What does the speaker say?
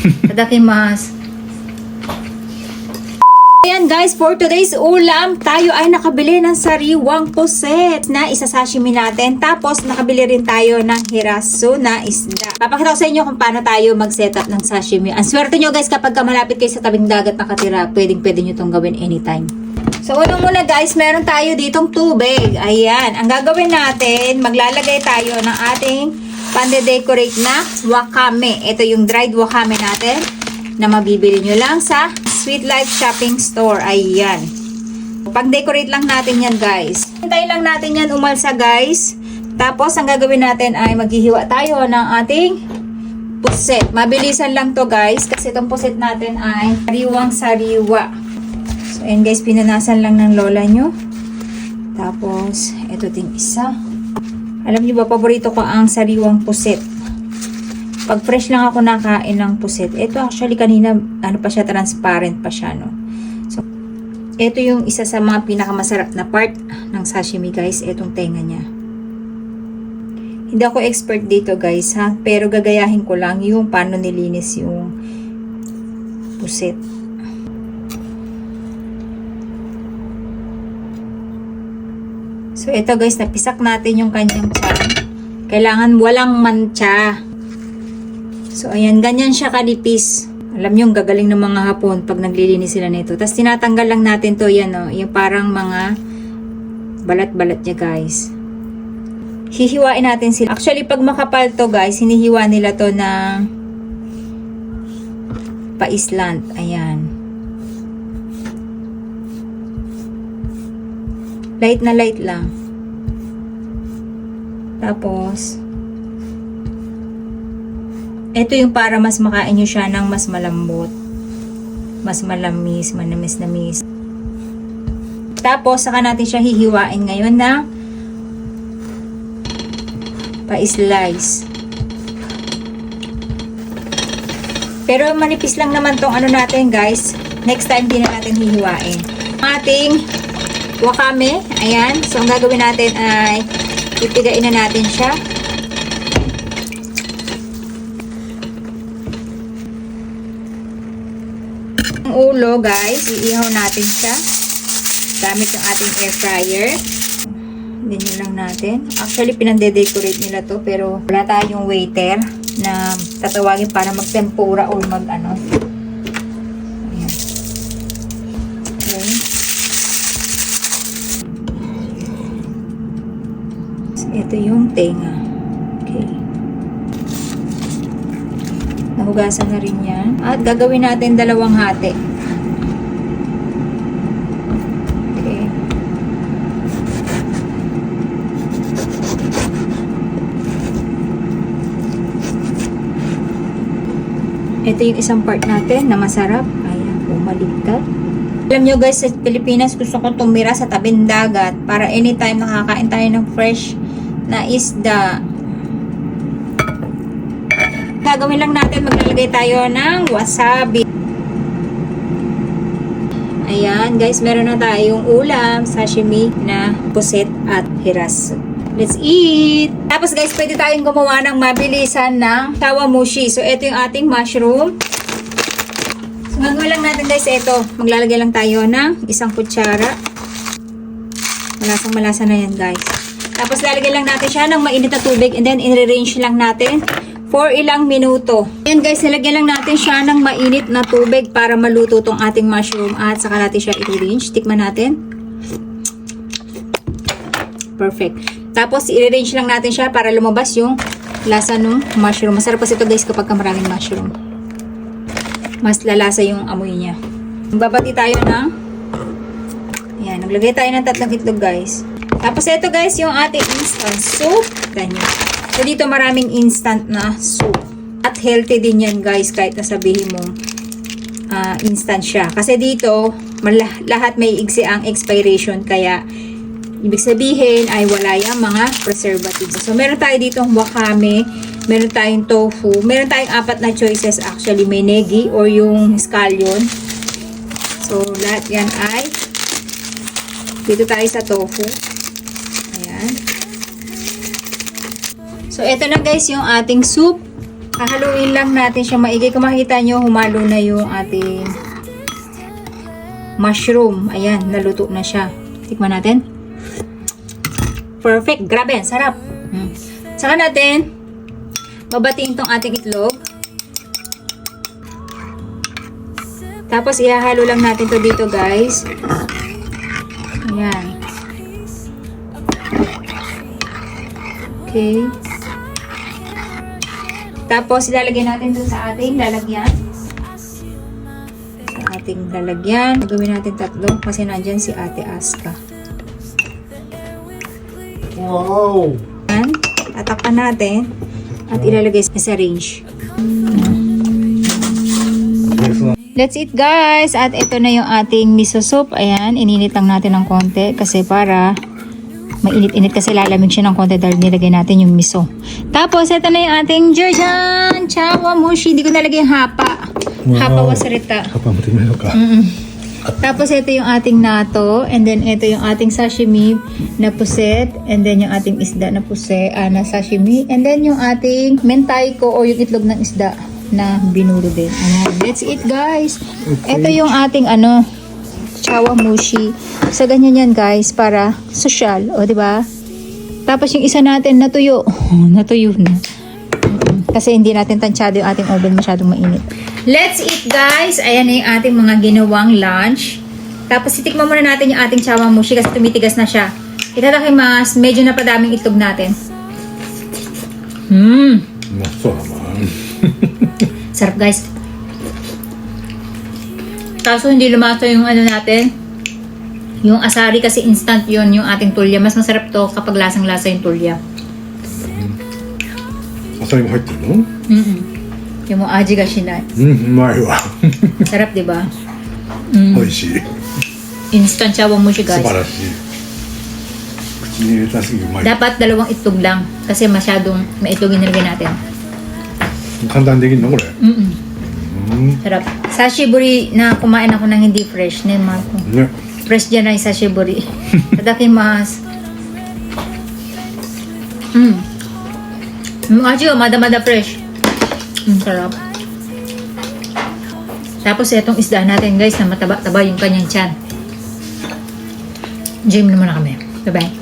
Tadakimasu. Ayan guys, for today's ulam, tayo ay nakabili ng sariwang puset na isasashimi natin. Tapos nakabili rin tayo ng hirasu na isda. Papakita ko sa inyo kung paano tayo mag-setup ng sashimi. Ang swerte nyo guys, kapag malapit kayo sa tabing dagat nakatira, pwede nyo itong gawin anytime. So unang muna guys, meron tayo ditong tubig. Ayan, ang gagawin natin, maglalagay tayo ng ating pande-decorate na wakame. Ito yung dried wakame natin na mabibili nyo lang sa Sweet Life Shopping Store. Ayan. Pag-decorate lang natin yan guys. Hintayin lang natin yan umalsa guys. Tapos ang gagawin natin ay maghihiwa tayo ng ating puset. Mabilisan lang to guys kasi itong puset natin ay sariwang sariwa. So ayan guys, pinanasan lang ng lola nyo. Tapos ito ting isa. Alam nyo ba, paborito ko ang sariwang puset. Pag fresh lang ako nakain ng puset. Ito actually kanina, ano pa siya, transparent pa siya, no? So, ito yung isa sa mga pinakamasarap na part ng sashimi, guys. Itong tenga niya. Hindi ako expert dito, guys, ha? Pero gagayahin ko lang yung paano nilinis yung puset. So, ito, guys, napisak natin yung kanyang tiyan. Kailangan walang mancha. So, ayan, ganyan siya kanipis. Alam nyo, gagaling ng mga Hapon pag naglilinis sila nito. Tapos, tinatanggal lang natin to, yan, o. Yung parang mga balat-balat niya, guys. Hihiwain natin sila. Actually, pag makapal to, guys, hinihiwa nila to ng pa-islant. Ayan. Light na light lang. Tapos, ito yung para mas makain nyo siya ng mas malambot. Mas malamis, manamis-namis. Tapos, saka natin siya hihiwain ngayon na pa-slice. Pero manipis lang naman tong ano natin guys. Next time din na natin hihiwain. Ating wakame. Ayan. So, ang gagawin natin ay pipigain na natin siya. Ulo guys, iihaw natin siya gamit yung ating air fryer. Ganyan lang natin. Actually pinande-decorate nila to pero wala tayong waiter na tatawagin para magtempura or mag ano. Ayan. Okay. So, ito yung tenga. Okay. Nahugasan na rin yan. At gagawin natin dalawang hati. Okay. Ito yung isang part natin na masarap. Ayan, bumaligtad. Alam nyo guys, sa Pilipinas gusto ko tumira sa tabing dagat para anytime nakakain tayo ng fresh na isda. Gagawin lang natin, maglalagay tayo ng wasabi. Ayan, guys, meron na tayong ulam, sashimi na puset at hirasu. Let's eat! Tapos guys, pwede tayong gumawa ng mabilisan ng shawamushi. So, ito yung ating mushroom. So, gagawin lang natin guys, ito. Maglalagay lang tayo ng isang kutsara. Malasang malasa na yan guys. Tapos, lalagay lang natin siya ng mainit na tubig and then, i-range lang natin for ilang minuto. Ayan guys, nilagyan lang natin siya ng mainit na tubig para maluto tong ating mushroom at saka natin siya i-range. Tikman natin. Perfect. Tapos, i-range lang natin siya para lumabas yung lasa ng mushroom. Masarap kasi ito guys kapag maraming mushroom. Mas lalasa yung amoy niya. Babati tayo ng ayan, naglagay tayo ng 3 itlog guys. Tapos, ito guys, yung ating instant soup. Ganyan. So, dito maraming instant na soup. At healthy din yan guys, kahit nasabihin mong instant siya. Kasi dito, lahat may igsi ang expiration. Kaya, ibig sabihin ay wala yung mga preservatives. So, meron tayo ditong wakame, meron tayong tofu, meron tayong 4 na choices actually. May negi or yung scallion. So, lahat yan ay dito tayo sa tofu. Ayan. So, ito na guys yung ating soup. Hahaluin lang natin siya maigi. Kung makikita nyo, humalo na yung ating mushroom. Ayan, naluto na siya. Tikman natin. Perfect. Grabe, ang sarap. Saka natin, babatiin tong ating itlog. Tapos, ihahalo lang natin to dito, guys. Ayan. Okay. Tapos, ilalagay natin dun sa ating lalagyan. Sa ating lalagyan. Gagawin natin 3 kasi nandyan si Ate Aska. Wow! Ayan. Tatakpan natin. At ilalagay sa range. Let's eat, guys! At ito na yung ating miso soup. Ayan. Ininit lang natin ng konti kasi para mainit-init kasi lalamig siya ng konti dahil nilagay natin yung miso. Tapos, ito na yung ating Georgian chawamushi. Hindi ko nalagay yung hapa. Wow. Hapa wasarita. Hapa mo tingnan ka. Tapos, ito yung ating nato. And then, ito yung ating sashimi na puset. And then, yung ating isda na puset, na sashimi. And then, yung ating mentaiko o yung itlog ng isda na binulo din. Ayan. Let's eat, guys. Okay. Ito yung ating chawamushi. So, ganyan yan, guys, para social. O, di ba? Tapos, yung isa natin, natuyo. Natuyo na. Kasi hindi natin tansyado yung ating oven, masyadong mainit. Let's eat, guys. Ayan na yung ating mga ginawang lunch. Tapos, itikman muna natin yung ating chawamushi kasi tumitigas na siya. Itadakimasu. Medyo napadaming itlog natin. Masarap naman. Sarap, guys. Kaso hindi lumasa yung natin. Yung asari kasi instant yon yung ating tulya. Mas masarap to kapag lasang-lasa yung tulya. Asari mo 入ってるの? Yung mga aji ga shinai. うまいわ。 Sarap, di ba? 美味しい。 Instant chawamushi, 素 guys. 晴らしい。口に入れたすぎうまい。 Dapat 2 itlog lang. Kasi masyadong maitlog yung nilagay natin. 簡単にできるのこれ? Sarap. Sashiburi na kumain ako ng hindi fresh. Ne, Marco. ね。 Fresh dyan ay sashiburi. Tadakimasu. Aji wa mada-mada fresh. Sarap. Tapos itong isda natin, guys, na mataba-taba yung kanyang tiyan. Gym na muna kami. Bye-bye.